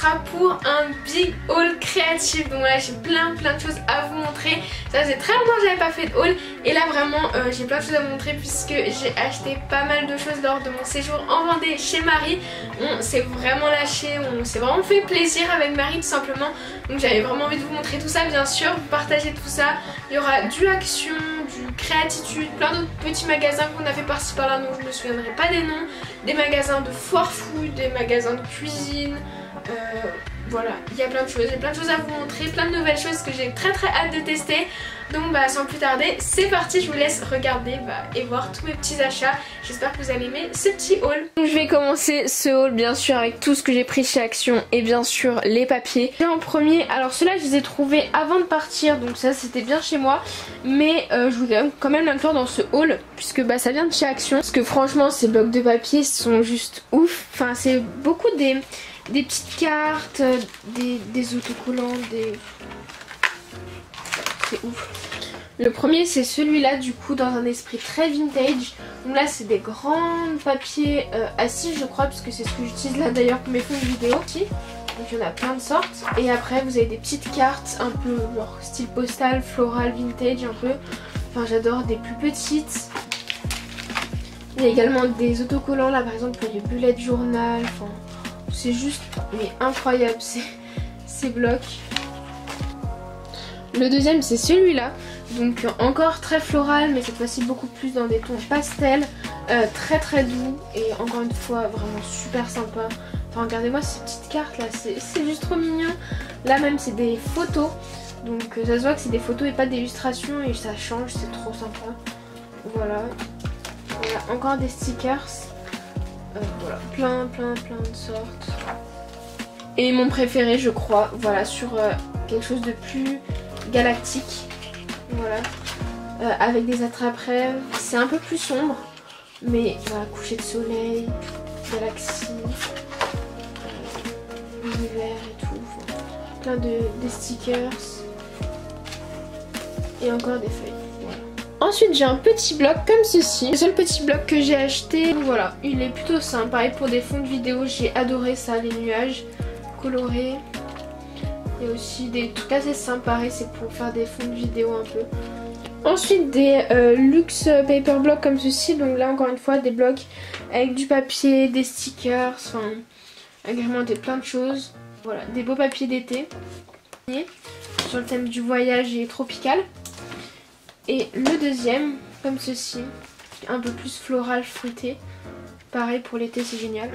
sera pour un big haul créatif. Donc voilà, j'ai plein de choses à vous montrer. Ça faisait très longtemps que j'avais pas fait de haul. Et là vraiment j'ai plein de choses à vous montrer puisque j'ai acheté pas mal de choses lors de mon séjour en Vendée chez Marie. On s'est vraiment lâché, on s'est vraiment fait plaisir avec Marie tout simplement. Donc j'avais vraiment envie de vous montrer tout ça, bien sûr, vous partager tout ça. Il y aura du Action, du Créatitude, plein d'autres petits magasins qu'on a fait par-ci par-là, donc je me souviendrai pas des noms. Des magasins de foire food, des magasins de cuisine. Voilà, il y a plein de choses, j'ai plein de choses à vous montrer, plein de nouvelles choses que j'ai très hâte de tester. Donc bah sans plus tarder, c'est parti, je vous laisse regarder et voir tous mes petits achats. J'espère que vous allez aimer ce petit haul. Donc, je vais commencer ce haul bien sûr avec tout ce que j'ai pris chez Action et bien sûr les papiers. Et en premier, alors ceux-là je les ai trouvés avant de partir, donc ça c'était bien chez moi. Mais je voulais quand même l'inclure dans ce haul puisque bah ça vient de chez Action. Parce que franchement ces blocs de papier sont juste ouf. Enfin c'est beaucoup des petites cartes, des autocollants, c'est ouf. Le premier c'est celui-là du coup dans un esprit très vintage. Donc là c'est des grands papiers assis je crois parce que c'est ce que j'utilise là d'ailleurs pour mes fonds de vidéo. Donc il y en a plein de sortes. Et après vous avez des petites cartes un peu genre style postal, floral, vintage un peu. Enfin j'adore, des plus petites. Il y a également des autocollants là par exemple pour les bullet journal. Enfin c'est juste mais incroyable ces blocs. Le deuxième c'est celui-là. Donc encore très floral mais cette fois-ci beaucoup plus dans des tons pastels. Très doux et encore une fois vraiment super sympa. Enfin regardez-moi ces petites cartes là, c'est juste trop mignon. Là même c'est des photos. Donc ça se voit que c'est des photos et pas d'illustrations et ça change, c'est trop sympa. Voilà. Encore des stickers. Voilà, plein de sortes. Et mon préféré je crois, voilà, sur quelque chose de plus galactique. Voilà, avec des attrape-rêves. C'est un peu plus sombre, mais voilà, coucher de soleil, galaxie, univers et tout. Enfin, plein des stickers et encore des feuilles. Voilà. Ensuite j'ai un petit bloc comme ceci. Le seul petit bloc que j'ai acheté, voilà, il est plutôt simple. Pareil pour des fonds de vidéo, j'ai adoré ça, les nuages colorés. Il y a aussi des trucs assez simples, pareil, c'est pour faire des fonds de vidéo un peu. Ensuite des luxe paper blocks comme ceci. Donc là encore une fois des blocs avec du papier, des stickers, enfin agrémentés plein de choses. Voilà, des beaux papiers d'été sur le thème du voyage et tropical. Et le deuxième comme ceci, un peu plus floral, fruité. Pareil pour l'été, c'est génial.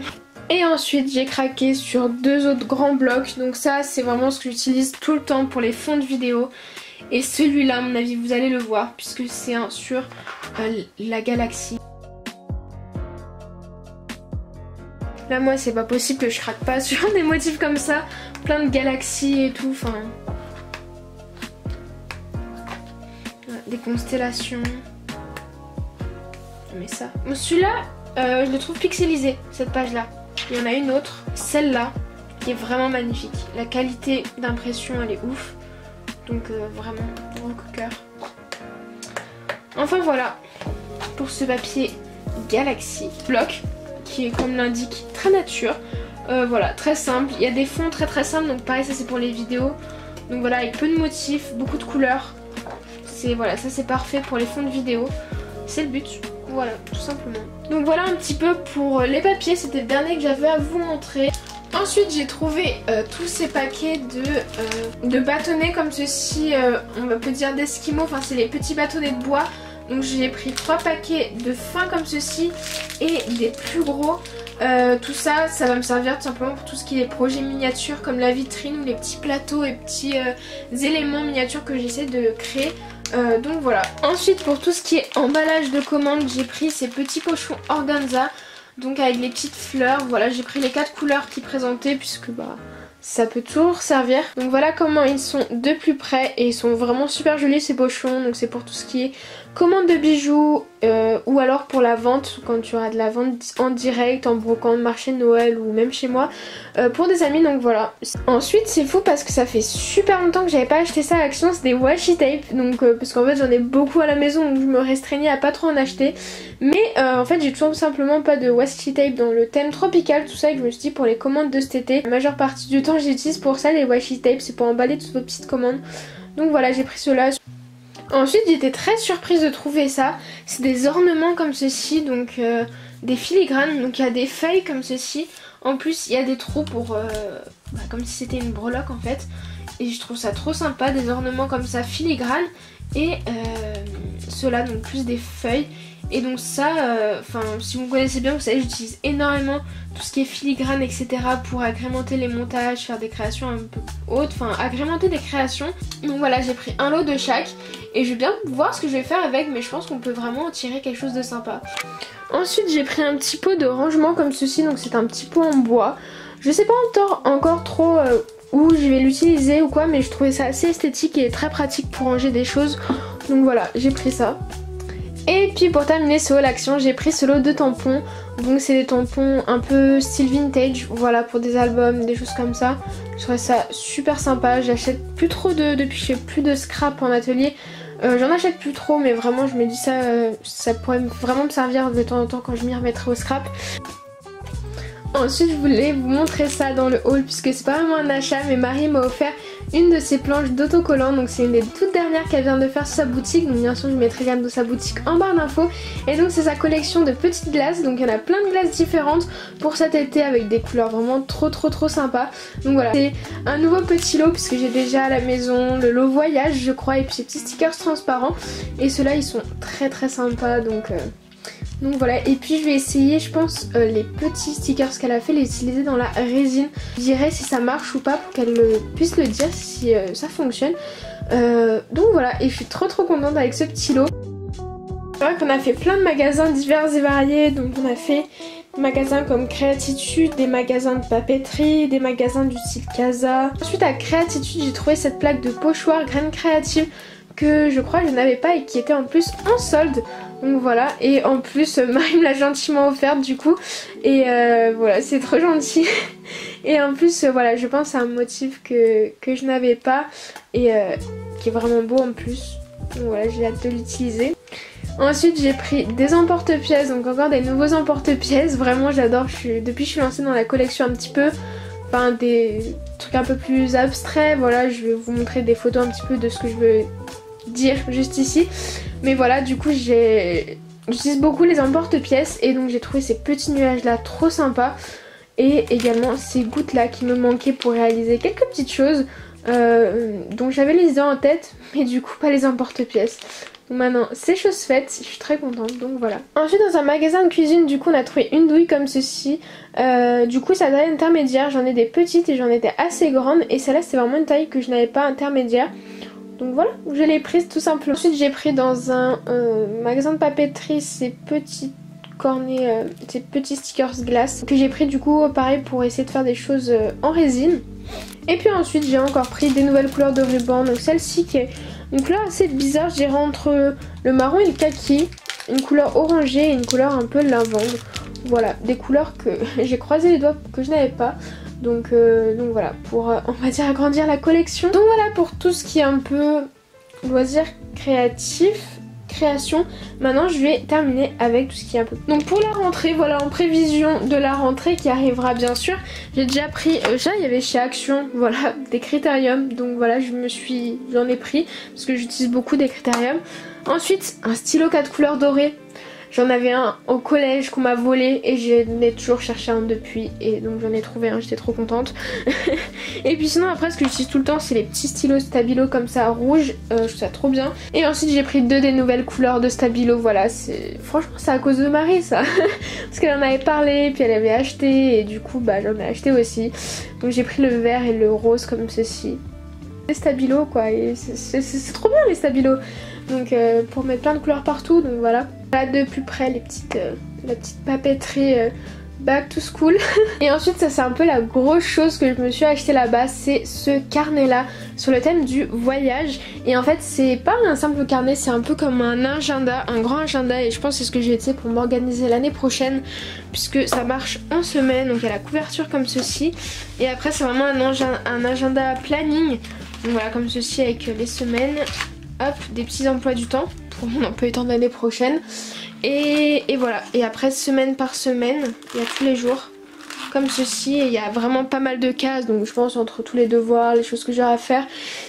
Et ensuite j'ai craqué sur deux autres grands blocs. Donc ça c'est vraiment ce que j'utilise tout le temps pour les fonds de vidéo. Et celui-là à mon avis vous allez le voir puisque c'est sur la galaxie. Là moi c'est pas possible que je craque pas sur des motifs comme ça. Plein de galaxies et tout. Enfin, voilà, des constellations. Mais ça. Bon, celui-là je le trouve pixelisé, cette page là. Il y en a une autre, celle-là, qui est vraiment magnifique. La qualité d'impression elle est ouf. Donc vraiment, gros coup de cœur. Enfin voilà, pour ce papier Galaxy bloc, qui est comme l'indique très nature. Voilà, très simple. Il y a des fonds très simples, donc pareil ça c'est pour les vidéos. Donc voilà, avec peu de motifs, beaucoup de couleurs. Voilà, ça c'est parfait pour les fonds de vidéo. C'est le but. Voilà, tout simplement. Donc voilà un petit peu pour les papiers, c'était le dernier que j'avais à vous montrer. Ensuite j'ai trouvé tous ces paquets de bâtonnets comme ceci, on peut dire d'esquimaux, enfin c'est les petits bâtonnets de bois. Donc j'ai pris 3 paquets de fins comme ceci et des plus gros. Tout ça, ça va me servir tout simplement pour tout ce qui est projets miniatures comme la vitrine ou les petits plateaux et petits éléments miniatures que j'essaie de créer. Donc voilà. Ensuite pour tout ce qui est emballage de commande, j'ai pris ces petits pochons organza. Donc avec les petites fleurs, voilà, j'ai pris les 4 couleurs qui présentaient puisque bah ça peut toujours servir. Donc voilà comment ils sont de plus près et ils sont vraiment super jolis ces pochons. Donc c'est pour tout ce qui est commande de bijoux, ou alors pour la vente, quand tu auras de la vente en direct, en brocante, marché de Noël ou même chez moi, pour des amis, donc voilà. Ensuite c'est fou parce que ça fait super longtemps que j'avais pas acheté ça à Action, c'est des washi tape, donc parce qu'en fait j'en ai beaucoup à la maison donc je me restreignais à pas trop en acheter. Mais en fait j'ai tout simplement pas de washi tape dans le thème tropical, tout ça, et je me suis dit pour les commandes de cet été, la majeure partie du temps j'utilise pour ça les washi tape, c'est pour emballer toutes vos petites commandes. Donc voilà, j'ai pris cela. Ensuite j'étais très surprise de trouver ça, c'est des ornements comme ceci, donc des filigranes, donc il y a des feuilles comme ceci, en plus il y a des trous pour, comme si c'était une breloque en fait, et je trouve ça trop sympa, des ornements comme ça filigranes, et ceux-là donc plus des feuilles. Et donc ça, si vous me connaissez bien, vous savez j'utilise énormément tout ce qui est filigrane, etc. pour agrémenter les montages, faire des créations un peu hautes, agrémenter des créations. Donc voilà, j'ai pris un lot de chaque et je vais bien voir ce que je vais faire avec, mais je pense qu'on peut vraiment en tirer quelque chose de sympa. Ensuite j'ai pris un petit pot de rangement comme ceci, donc c'est un petit pot en bois. Je sais pas encore trop où je vais l'utiliser ou quoi, mais je trouvais ça assez esthétique et très pratique pour ranger des choses. Donc voilà, j'ai pris ça. Et puis pour terminer ce haul Action, j'ai pris ce lot de tampons. Donc c'est des tampons un peu style vintage, voilà, pour des albums, des choses comme ça. Je trouve ça super sympa. J'achète plus trop depuis que je fais plus de scrap en atelier. J'en achète plus trop, mais vraiment je me dis ça pourrait vraiment me servir de temps en temps quand je m'y remettrai au scrap. Ensuite je voulais vous montrer ça dans le haul puisque c'est pas vraiment un achat, mais Marie m'a offert une de ces planches d'autocollants, donc c'est une des toutes dernières qu'elle vient de faire sur sa boutique, donc bien sûr je mettrai quand même de sa boutique en barre d'infos. Et donc c'est sa collection de petites glaces, donc il y en a plein de glaces différentes pour cet été avec des couleurs vraiment trop sympas. Donc voilà, c'est un nouveau petit lot puisque j'ai déjà à la maison le lot voyage je crois, et puis ces petits stickers transparents, et ceux-là ils sont très sympas, donc voilà. Et puis je vais essayer, je pense, les petits stickers qu'elle a fait, les utiliser dans la résine. Je dirais si ça marche ou pas pour qu'elle puisse le dire si ça fonctionne. Donc voilà, et je suis trop contente avec ce petit lot. C'est vrai qu'on a fait plein de magasins divers et variés, donc on a fait des magasins comme Créatitude, des magasins de papeterie, des magasins du style Casa. Ensuite à Créatitude j'ai trouvé cette plaque de pochoir graines créatives que je crois que je n'avais pas et qui était en plus en solde. Donc voilà, et en plus Marie me l'a gentiment offerte du coup, et voilà, c'est trop gentil. Et en plus voilà, je pense à un motif que je n'avais pas et qui est vraiment beau en plus. Donc voilà, j'ai hâte de l'utiliser. Ensuite j'ai pris des emporte-pièces, donc encore des nouveaux emporte-pièces. Vraiment j'adore, depuis que je suis lancée dans la collection un petit peu, des trucs un peu plus abstraits. Voilà, je vais vous montrer des photos un petit peu de ce que je veux dire juste ici. Mais voilà, du coup j'utilise beaucoup les emporte-pièces, et donc j'ai trouvé ces petits nuages là trop sympas, et également ces gouttes là qui me manquaient pour réaliser quelques petites choses. Donc j'avais les idées en tête, mais du coup pas les emporte-pièces. Donc maintenant c'est chose faite, je suis très contente, donc voilà. Ensuite dans un magasin de cuisine, du coup on a trouvé une douille comme ceci. Du coup sa taille intermédiaire, j'en ai des petites et j'en étais assez grandes, et celle-là c'est vraiment une taille que je n'avais pas intermédiaire. Donc voilà, je l'ai prise tout simplement. Ensuite j'ai pris dans un magasin de papeterie ces petits cornets, ces petits stickers glace que j'ai pris du coup pareil pour essayer de faire des choses en résine. Et puis ensuite j'ai encore pris des nouvelles couleurs de ruban, donc celle-ci qui est une couleur assez bizarre, je dirais entre le marron et le kaki, une couleur orangée et une couleur un peu lavande. Voilà, des couleurs que j'ai croisé les doigts que je n'avais pas. Donc voilà, pour on va dire agrandir la collection. Donc voilà pour tout ce qui est un peu loisir création. Maintenant je vais terminer avec tout ce qui est un peu... Donc pour la rentrée, voilà, en prévision de la rentrée qui arrivera bien sûr, j'ai déjà pris, il y avait chez Action, voilà, des critériums. Donc voilà, j'en ai pris parce que j'utilise beaucoup des critériums. Ensuite un stylo 4 couleurs dorées. J'en avais un au collège qu'on m'a volé et j'en ai toujours cherché un depuis, et donc j'en ai trouvé un, j'étais trop contente. Et puis sinon après ce que j'utilise tout le temps c'est les petits stylos Stabilo comme ça rouge, je trouve ça trop bien. Et ensuite j'ai pris deux des nouvelles couleurs de Stabilo, voilà, franchement c'est à cause de Marie ça. Parce qu'elle en avait parlé puis elle avait acheté, et du coup j'en ai acheté aussi. Donc j'ai pris le vert et le rose comme ceci. Les Stabilo quoi, et c'est trop bien les Stabilo. Donc pour mettre plein de couleurs partout, donc voilà. Là de plus près la petite papeterie back to school. Et ensuite ça c'est un peu la grosse chose que je me suis acheté là-bas, c'est ce carnet là sur le thème du voyage. Et en fait c'est pas un simple carnet, c'est un peu comme un agenda, un grand agenda, et je pense que c'est ce que j'ai utilisé pour m'organiser l'année prochaine puisque ça marche en semaine. Donc il y a la couverture comme ceci et après c'est vraiment un agenda planning. Donc voilà, comme ceci avec les semaines, hop, des petits emplois du temps pour mon emploi du temps de l'année prochaine. Et voilà, et après semaine par semaine, il y a tous les jours comme ceci, et il y a vraiment pas mal de cases, donc je pense entre tous les devoirs, les choses que j'ai à faire,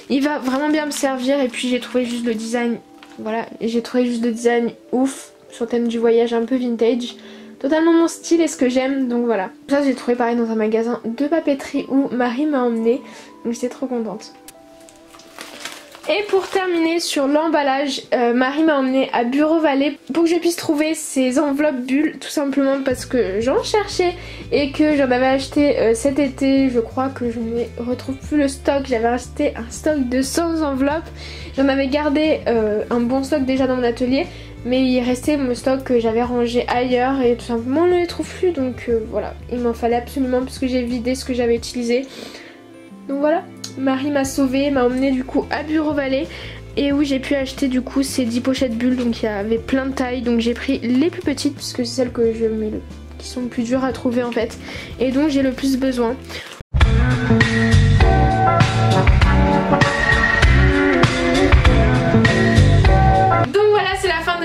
il va vraiment bien me servir. Et puis j'ai trouvé juste le design, voilà, j'ai trouvé juste le design ouf sur le thème du voyage, un peu vintage, totalement mon style et ce que j'aime, donc voilà. Ça j'ai trouvé pareil dans un magasin de papeterie où Marie m'a emmenée, donc j'étais trop contente. Et pour terminer sur l'emballage, Marie m'a emmené à Bureau Vallée pour que je puisse trouver ces enveloppes bulles, tout simplement parce que j'en cherchais et que j'en avais acheté cet été. Je crois que je ne retrouve plus le stock, j'avais acheté un stock de 100 enveloppes. J'en avais gardé un bon stock déjà dans mon atelier, mais il restait mon stock que j'avais rangé ailleurs et tout simplement on ne les trouve plus. Donc voilà, il m'en fallait absolument puisque j'ai vidé ce que j'avais utilisé. Donc voilà, Marie m'a sauvée, m'a emmenée du coup à Bureau Vallée et où j'ai pu acheter du coup ces 10 pochettes bulles. Donc il y avait plein de tailles, donc j'ai pris les plus petites puisque c'est celles que je mets qui sont le plus dures à trouver en fait et donc j'ai le plus besoin.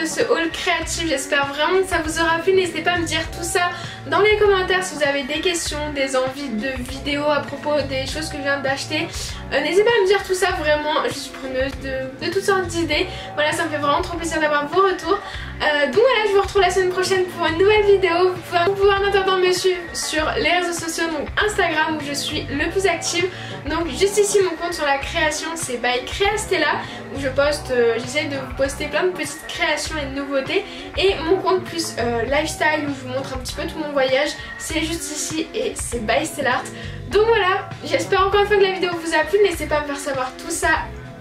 Ce haul créatif, j'espère vraiment que ça vous aura plu. N'hésitez pas à me dire tout ça dans les commentaires si vous avez des questions, des envies de vidéos à propos des choses que je viens d'acheter. N'hésitez pas à me dire tout ça, vraiment je suis preneuse de toutes sortes d'idées. Voilà, ça me fait vraiment trop plaisir d'avoir vos retours. Donc voilà, je vous retrouve la semaine prochaine pour une nouvelle vidéo. Vous pouvez en attendant me suivre sur les réseaux sociaux, donc Instagram où je suis le plus active. Donc juste ici mon compte sur la création, c'est by Créastella, où je poste, j'essaie de vous poster plein de petites créations et de nouveautés. Et mon compte plus lifestyle où je vous montre un petit peu tout mon voyage, c'est juste ici et c'est by Stellart. Donc voilà, j'espère encore une fois que la vidéo vous a plu. N'hésitez pas à me faire savoir tout ça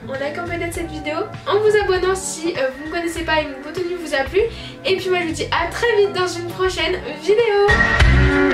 en likant peut-être cette vidéo, en vous abonnant si vous ne connaissez pas et que mon contenu vous a plu. Et puis moi je vous dis à très vite dans une prochaine vidéo.